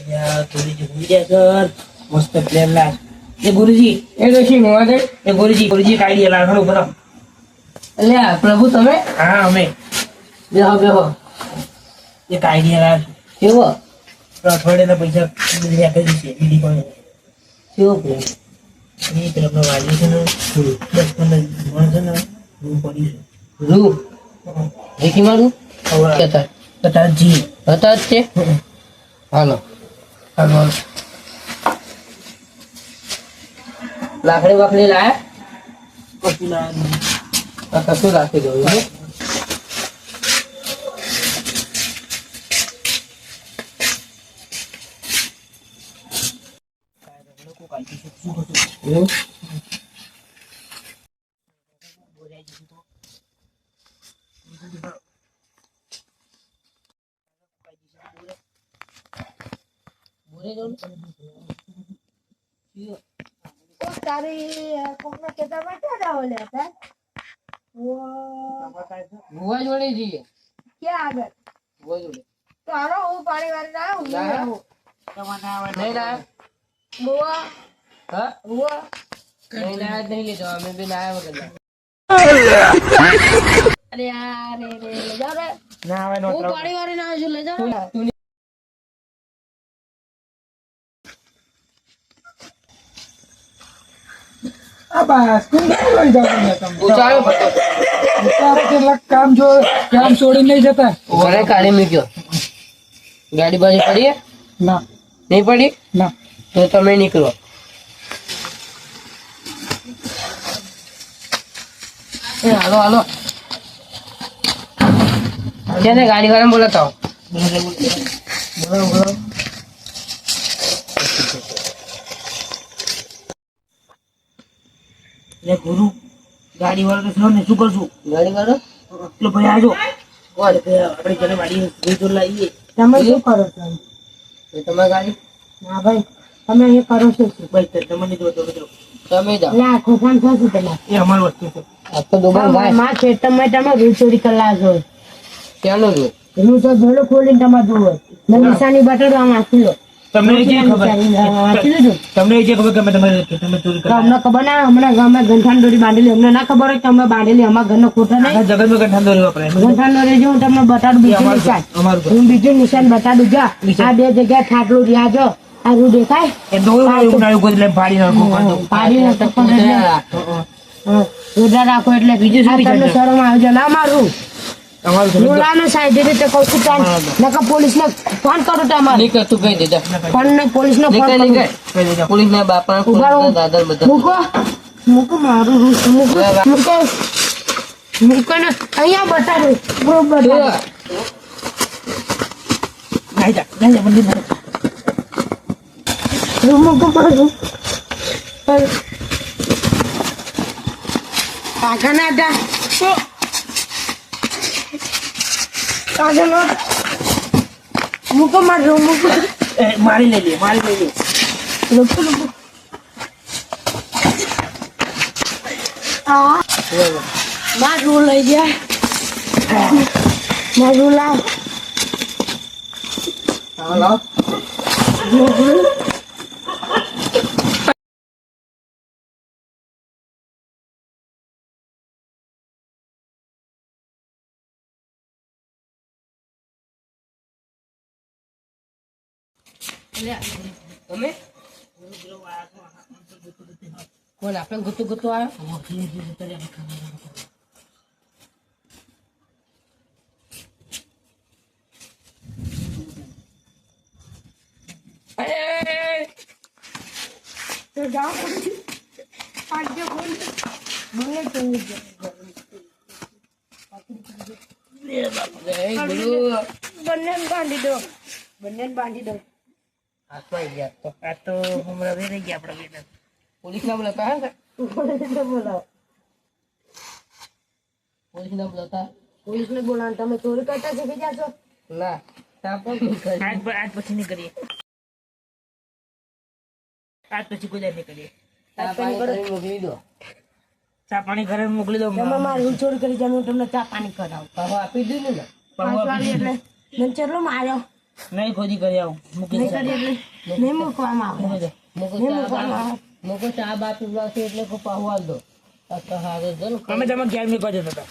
યાર ગુરુજી ભૂલી ગયા સર મસ્ત પ્લેન લાગ એ ગુરુજી એ દેખી મોવા દે એ ગુરુજી કાઢી લા ખડો બરો અલ્યા પ્રભુ તમે હા અમે બેહો બેહો એ કાઢી લા કેવો અઠવાડિયાના પૈસા બીજી આપી છે બીજી પણ કેવો પ્લેન એ પેલો વાલી છે ને 10-15 મણ છે ને રૂ પડી છે રૂ દેખી મારું કેતા બતા જી બતા છે હાલો હાલો લાકડી વાકડી લાયા પછી લાયા કશું રાખી દઉં અરે યાર રે લે જાવ રે ના આવે નો હું પાણી વાળી ના છું લે જાવ આ બસ તું લઈ જાવ ને તમે ઉતારો કે કામ જો કામ છોડી નહીં જતા ઘરે કાઢી મૂક્યો ગાડી બાજી પડી ના નહીં પડી ના તો તમે નીકળો એ હાલો હાલો ક્યાં ગાડી વાળા બોલાતા બોલો લે ગુરુ ગાડી વાળો તો ને શું કરશું ગાડી વાળો એટલે ભાઈ આજો કોણ આપણે ઘરે વાડી જોઈ લાવીએ તમે શું કરો છો એ તમારી ગાડી ના ભાઈ તમે એ કરો છો ભાઈ તમને જો તો તમે જાઓ લા ખોખાન થશે પેલા એ અમારી વસ્તુ છે આ તો દોબાન ભાઈ માં ખેતરમાં તમે રૂ ચોરી કલા છો ક્યાંનો જો રૂ તો ભલો ખોલીને તમાર જોવો ને નિશાની બટાડો આમ આખી લો તમને જે ખબર તમને જે ખબર કે તમે ચોરી કરો અમને ખબર ના હમણાં ગામમાં ગંઠાણ દોરી બાંધેલી અમને ના ખબર હોય કે અમે બાંધેલી અમારા ઘરનો ખોટો નહીં જગતમાં ગંઠાણ દોરી વપરાય ગંઠાણ દોરી જો હું તમને બતાડું બીજું નિશાન હું બીજું નિશાન બતાડું જા આ બે જગ્યાએ ખાટલું રહ્યા જો આ રૂ દેખાય એ દોરું ઉનાળું કોઈ એટલે પાડી નાખો પાડી નાખો રોજા રાખો એટલે બીજું શું તમને શરમ આવે છે ના મારું બોલાનો સાહેબ રીતે કહું છું ત્યાં નકા પોલીસને ફોન કરો તમારે નહીં કરતું કઈ દેજા ફોન ને પોલીસને ફોન કરો પોલીસ ના બાપા દાદા બધા મૂકો મારું મૂકો ને અહીંયા બતાડો બરોબર મૂકો મારું કાકા ના હતા મૂકો મારું મૂકો મારી લઈ લે લોકો મારું લઈ જાય મારું લાવ હાલો તમે કોણ આપણે ગુતું ગુતું આવ્યો તો જાઓ આજે બોલે બંને બાંધી દો હાથમાં ગયા તો આ તો હમણાં રહી ગયા આપણા બેટા પોલીસ ના બોલાતા હા બોલાવો પોલીસ ના બોલાતા પોલીસને બોલાવો તમે ચોરી કરતા શીખી જાશો ના આજ પછી નહીં કરીએ આજ પછી કોઈ નહીં કરીએ મોકલી દો ચા પાણી ઘરે મોકલી દો તમે મારું ચોરી કરી જાવ તમને ચા પાણી કરાવું પાહો આપી દીધું ને એટલે મને ચેટલો માર્યો નહીં ખોદી કરી આવું મૂકી નહીં કરી એટલે નહીં મૂકવામાં આવે મૂકી દે. નહીં મૂકવામાં આવે મુકો ચા બા પીવડાવ છે એટલે કો પાહવાલ દો તો હારે જન અમે તમે ઘેર મૂકવા જતા હતા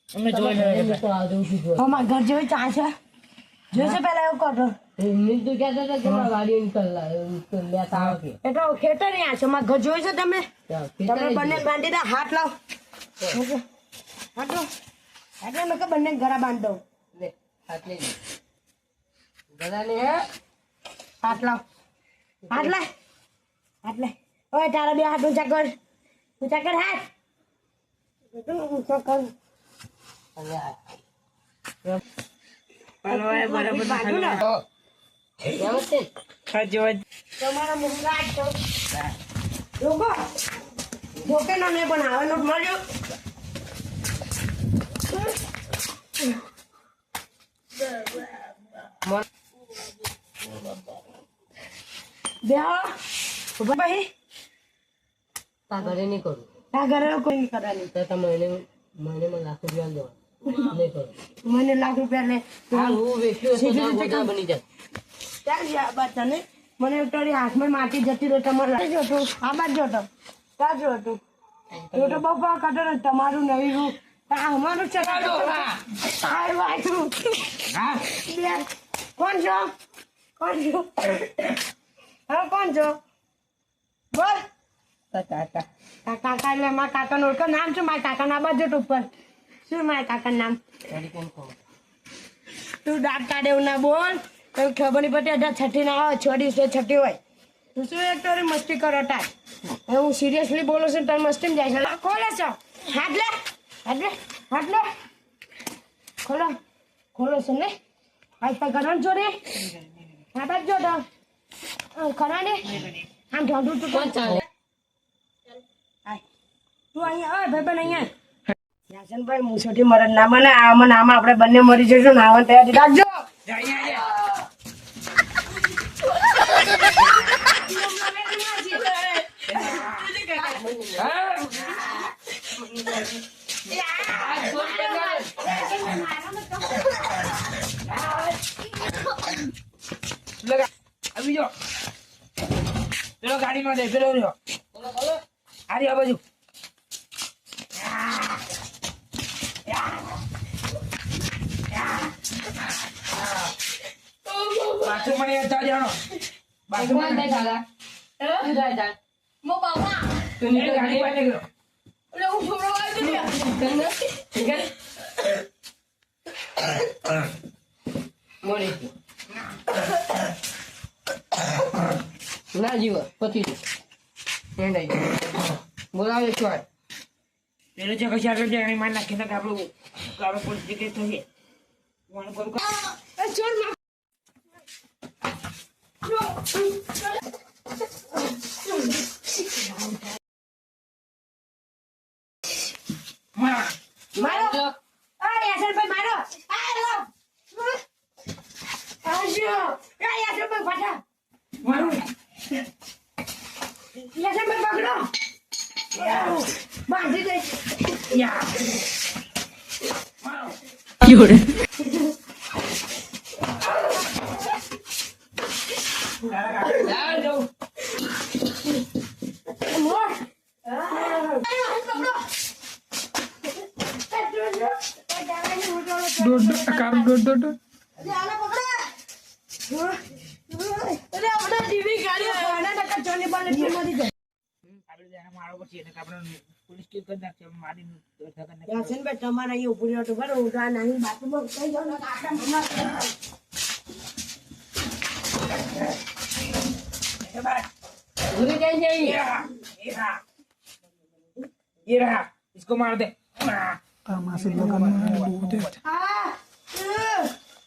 અમે જોઈ રહ્યા હતા. તો આ દઉં છું અમારા ઘર જેવી ચા છે જોઈશે પેલા એવું કરો એમની તો કહેતા હતા કે મારા ગાડી લેતા આવો કે એ તો ખેતર અહીંયા છે અમારા ઘર જોઈ છે તમે ચાલ, તમે બંને બાંધી દો હાથ લાવ હાથ લાવ એટલે મેં કે બંને ઘરા બાંધ દઉં લે હાથ લઈ લે ગલાને હે હાથ લાવ હાથ લાય હાથ લાય ઓય તારા બે હાથ ઊંચા કર હાથ ઊંચા કર અને આ પણ હવે બરાબર બાંધું ને કેમ છે ખાજો તમારા મુંગા તો લોકો જોકે નો ને બનાવવાનો મળ્યો બેહો ઉભા ભાઈ તા ઘરે નહીં કરું આ ઘરે કોઈ નહીં કરવાની તો તમે મહિને લાખ રૂપિયા દેવા નહીં કરું મને લાખ રૂપિયા લે હા હું વેચ્યું તો તારા ગોટા બની જાય ત્યાં ગયા બાચાને મને તારી હાથમાં માટી જતી રહે તમારે લાગી જતો આ બાદ જોતો ત્યાં જોતું એ તો બપા કટર તમારું નવી રૂપ અમારું છે તારું વાયરું બે કોણ છો કોણ છો હા કોણ છો બોલ કાકા કાકા એટલે મારા કાકાનું ઓળખો નામ શું મારા કાકાના બાજુ ઉપર શું મારા કાકાનું નામ ગાડી કેમ કહો તું દાંત કાઢે એવું ના બોલ તને ખબર નહીં પડતી અઢાર છઠ્ઠી ના હોય 6 દિવસે છઠ્ઠી હોય તું શું એક તારી મસ્તી કરો તાર હવે હું સિરિયસલી બોલું છું તારી મસ્તી જાય છે ખોલે છો હાથ લે ખોલો ખોલો છે ને હાથ પા કરવાનું છો ને હાથ જ જો તો ખરા ને આમ ઢોંઢું તું કોણ ચાલે તું અહીંયા ઓય ભાઈ અહીંયા યાસનભાઈ મુસોટી મરદ ના મને આમાં નામાં આપણે બંને મરી જઈશું નાવાની તૈયારી રાખજો આવી જાઓ પેલો ગાડીમાં દે પેલો રહ્યો આરી આ બાજુ બાથરૂમ માં યાર ચાલ જાણો બાથરૂમ માં જાય દાદા જાય જાય મો બાબા તું નીકળ ગાડી પાસે નીકળો એટલે હું છોડો આવી મોડી ના જીવ પતી બોલાવે છો પેલો છે કશા આગળ જાય એને માર નાખીને આપણું પોલીસ કેસ થશે હું કરું છોડ મારો આ યાસનભાઈ મારો આ લો આજો આ યાસનભાઈ ફાટા મારું યાસનભાઈ પકડો બાંધી દે યા મારો મોર દોડ અરે આપણે ટીવી ગાડી ખાના ટકા ચોની બાલે ટીમમાંથી જાય આપણે જાણે મારો પછી એને આપણે પોલીસ કેસ કરી નાખશે મારી યાસનભાઈ તમારે અહીં ઉભું રહ્યો તો બરો ઉડા નાની બાથરૂમમાં કઈ જાવ ને આટલા ભૂલી જાય છે ये रहा इसको मार दे માસી લગન આ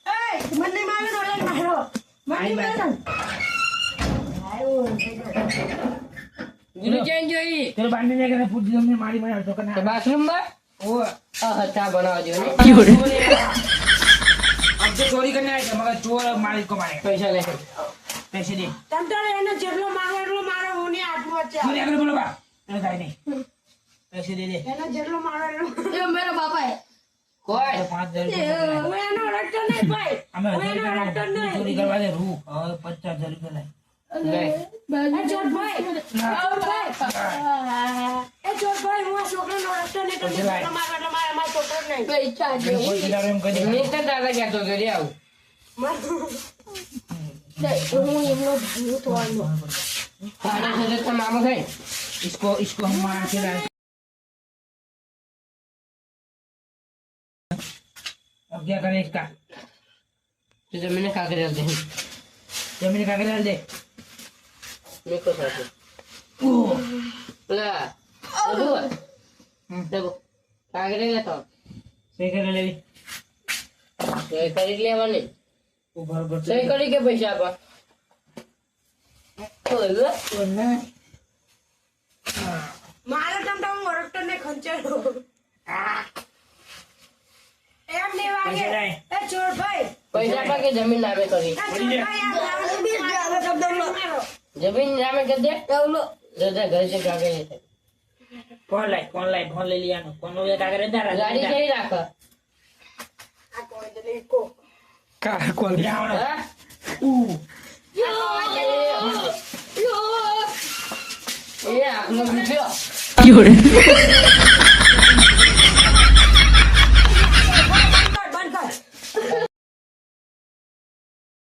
એ મને મારો ઓલા મારો મને મારો ભૂલી જાય જોઈ तेरे बांधने जाके ना पूछ हमने मारी मारी तो करना બાથરૂમ માં वो ચા બનાવજો ને अब जो चोरी करने आए थे मगर चोर मालिक को मारे પૈસા લે पैसे दे તમ તારે એને જેટલો મારો એટલો મારો હું ની આટલું છે तू आगे बोलो बा तेरे गाय नहीं पैसे दे दे એને જેટલો મારો એટલો એ મેરો બાપા હે કોઈ 5,000 હું એનો ઓળખતો નહીં ભાઈ અમે હું એનો ઓળખતો નહીં. ચોરી કરવા દે રૂ હવે 50,000 રૂપિયા લાય. એ ચોરભાઈ, એ ચોરભાઈ, હું આ છોકરાને ઓળખતો નહીં. તમે પછી લાય. તમારા માટે મારા છોકરો જ નહીં. પૈસા દે. કોઈ કીધા એમ કહી દે. મેં તો દાદા કહેતો હતો રે આવું. હું એમનો ભૂત વાળો. તારા સાથે તો મામો થાય. इसको हम मार के लाए. अब क्या करें इसका? તો જમીને કાંકરિયા દે. जमीन का डाल दे. મેં કો સાથે. પેલા દેખો કાંકરિયા લેતો. सही कर ले. સહી કરી લેવાની. ऊपर ऊपर સહી કરી કે પૈસા આપા. ઓય મારા તમતા હું ઓળખતો નહીં ખંચેરો. એમ નહીં વાગે. पैसे लाए. એ ચોરભાઈ, પૈસા આપા કે જમીન નામે કરી. એ ચોરભાઈ, આ ગાળો બી મારો શબ્દ મારો. જમીન નામે કરી દે. દાદા ઘરે છે કાંકરિયા છે. फोन ले लिया नो. फोन ले का करे दारा. ગાડી કઈ રાખ. આ કોઈ તો નહીં કો. કાર કોલ હા એ આપણો વિડિયો